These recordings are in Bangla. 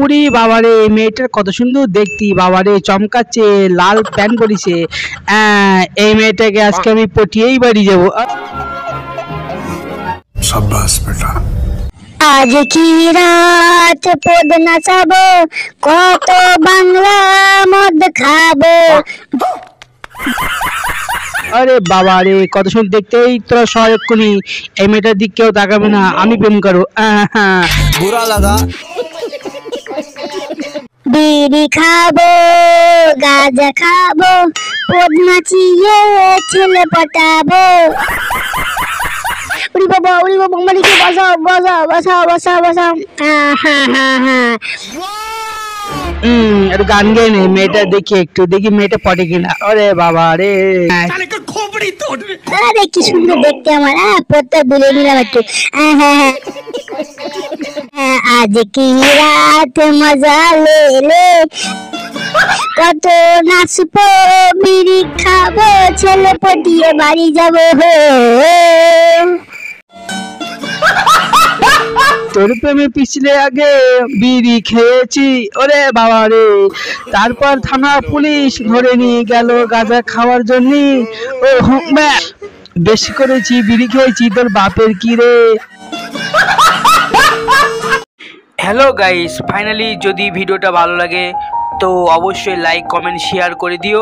উরি বাবারে, মেয়েটার কত সুন্দর দেখতি বাবারে, চমকাচ্ছে, লাল প্যান্ট পরিছে। এই মেয়েটাকে আজকে আমি পটিয়েই বাড়ি যাবো। शाबाश बेटा। আজ কি রাত পদ নাচাবো, কত বাংলা মদ খাবো। আরে বাবা রে, কত সুন্দর দেখতে। এই তোরা সহক্ষণি এই মেয়েটার দিক কেউ তাকাবে না, আমি প্রেম করো। बुरा लगा। বিড়ি খাবো, গাঁজা খাবো, পদ নাচিয়ে ছেলে পটাবো। উড়ি বাবা মালিকে বসাও বসাও বসাও বসাও বসাও। একটু গান গেয়ে নে, মেয়েটা দেখি, একটু দেখি মেয়েটা পটে কিনা। আরে বাবা রে, আরে কি সুন্দর দেখতে আমার। পদটা বুলে নিলাম একটু। আজ কি রাত মজা লে, কত নাচবো, বিড়ি খাবো, ছেলে পটিয়ে বাড়ি যাবো। তোর প্রেমে পিছলে আগে বিড়ি খেয়েছি, ওরে বাবা রে। তারপর থানা পুলিশ ধরে নিয়ে গেল গাঁজা খাওয়ার জন্য। ও বেশি করেছি, বিড়ি খেয়েছি, তোর বাপের কি রে। হ্যালো গাইস, ফাইনালি যদি ভিডিওটা ভালো লাগে তো অবশ্যই লাইক কমেন্ট শেয়ার করে দিও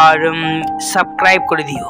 আর সাবস্ক্রাইব করে দিও।